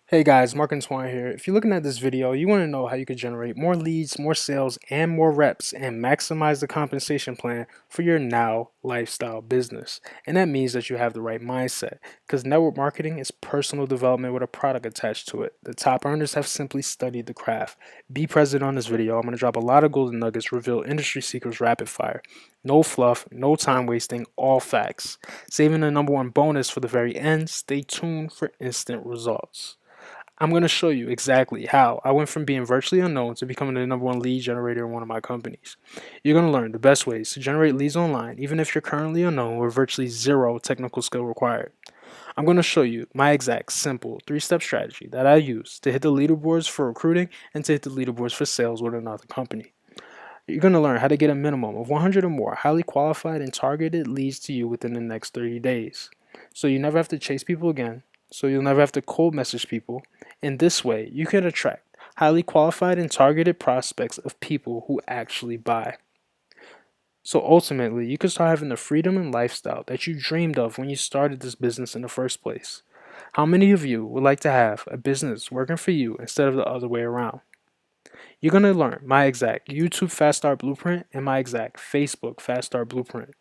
Hey guys, Mark Antoine here. If you're looking at this video, you want to know how you can generate more leads, more sales, and more reps and maximize the compensation plan for your now lifestyle business. And that means that you have the right mindset because network marketing is personal development with a product attached to it. The top earners have simply studied the craft. Be present on this video. I'm going to drop a lot of golden nuggets, reveal industry secrets rapid fire. No fluff, no time wasting, all facts. Saving the number one bonus for the very end, stay tuned for instant results. I'm going to show you exactly how I went from being virtually unknown to becoming the number one lead generator in one of my companies. You're going to learn the best ways to generate leads online, even if you're currently unknown with virtually zero technical skill required. I'm going to show you my exact simple 3-step strategy that I use to hit the leaderboards for recruiting and to hit the leaderboards for sales with another company. You're going to learn how to get a minimum of 100 or more highly qualified and targeted leads to you within the next 30 days. So you never have to chase people again. So you'll never have to cold message people. In this way, you can attract highly qualified and targeted prospects of people who actually buy. So ultimately, you can start having the freedom and lifestyle that you dreamed of when you started this business in the first place. How many of you would like to have a business working for you instead of the other way around? You're going to learn my exact YouTube Fast Start Blueprint and my exact Facebook Fast Start Blueprint.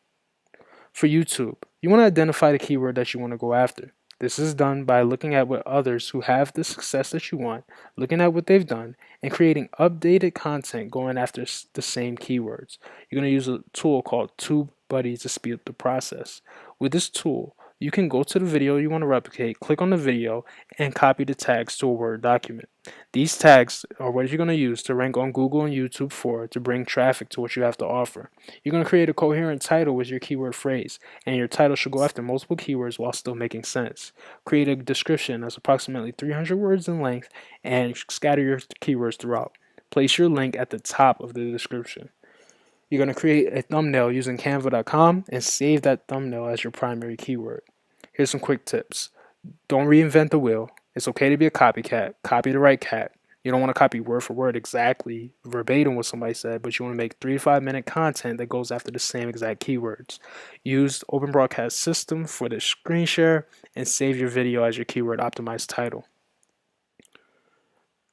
For YouTube, you want to identify the keyword that you want to go after. This is done by looking at what others who have the success that you want, looking at what they've done, and creating updated content going after the same keywords. You're going to use a tool called TubeBuddy to speed up the process. With this tool, you can go to the video you want to replicate, click on the video, and copy the tags to a Word document. These tags are what you're going to use to rank on Google and YouTube for to bring traffic to what you have to offer. You're going to create a coherent title with your keyword phrase, and your title should go after multiple keywords while still making sense. Create a description that's approximately 300 words in length and scatter your keywords throughout. Place your link at the top of the description. You're going to create a thumbnail using canva.com and save that thumbnail as your primary keyword. Here's some quick tips. Don't reinvent the wheel. It's okay to be a copycat. Copy the right cat. You don't want to copy word for word exactly verbatim what somebody said, but you want to make 3 to 5 minute content that goes after the same exact keywords. Use Open Broadcast System for the screen share and save your video as your keyword optimized title.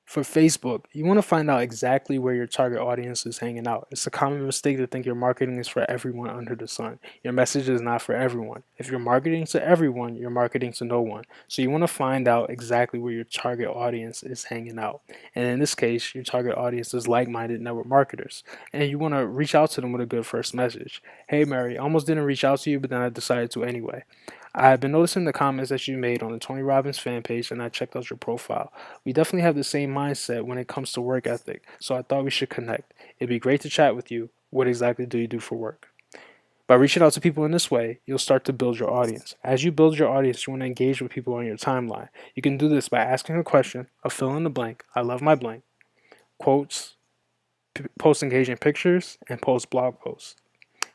For Facebook, you want to find out exactly where your target audience is hanging out. It's a common mistake to think your marketing is for everyone under the sun. Your message is not for everyone. If you're marketing to everyone, you're marketing to no one. So you want to find out exactly where your target audience is hanging out. And in this case, your target audience is like-minded network marketers. And you want to reach out to them with a good first message. Hey Mary, I almost didn't reach out to you, but then I decided to anyway. I've been noticing the comments that you made on the Tony Robbins fan page, and I checked out your profile. We definitely have the same mindset when it comes to work ethic, so I thought we should connect. It'd be great to chat with you. What exactly do you do for work? By reaching out to people in this way, you'll start to build your audience. As you build your audience, you want to engage with people on your timeline. You can do this by asking a question, a fill in the blank, I love my blank, quotes, post engaging pictures, and post blog posts.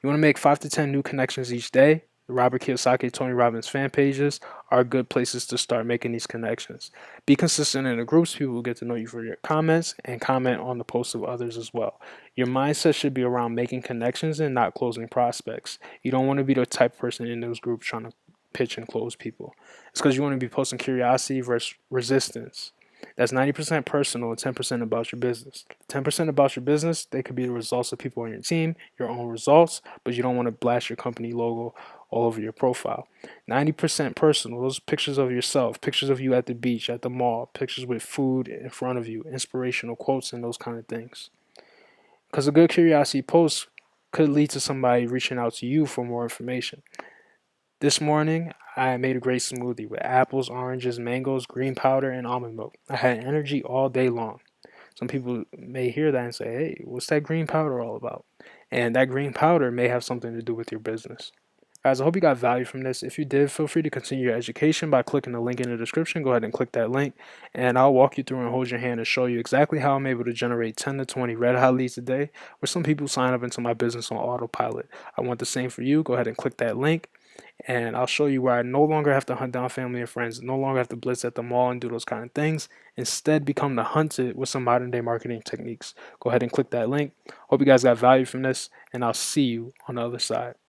You want to make 5 to 10 new connections each day. The Robert Kiyosaki, Tony Robbins fan pages are good places to start making these connections. Be consistent in the groups. People will get to know you for your comments and comment on the posts of others as well. Your mindset should be around making connections and not closing prospects. You don't want to be the type of person in those groups trying to pitch and close people. It's because you want to be posting curiosity versus resistance. That's 90% personal and 10% about your business. 10% about your business, they could be the results of people on your team, your own results, but you don't want to blast your company logo all over your profile. 90% personal, those pictures of yourself, pictures of you at the beach, at the mall, pictures with food in front of you, inspirational quotes, and those kind of things. Because a good curiosity post could lead to somebody reaching out to you for more information. This morning, I made a great smoothie with apples, oranges, mangoes, green powder, and almond milk. I had energy all day long. Some people may hear that and say, hey, what's that green powder all about? And that green powder may have something to do with your business. Guys, I hope you got value from this. If you did, feel free to continue your education by clicking the link in the description. Go ahead and click that link, and I'll walk you through and hold your hand and show you exactly how I'm able to generate 10 to 20 red hot leads a day, where some people sign up into my business on autopilot. I want the same for you. Go ahead and click that link, and I'll show you where I no longer have to hunt down family and friends, no longer have to blitz at the mall and do those kind of things. Instead, become the hunted with some modern day marketing techniques. Go ahead and click that link. Hope you guys got value from this, and I'll see you on the other side.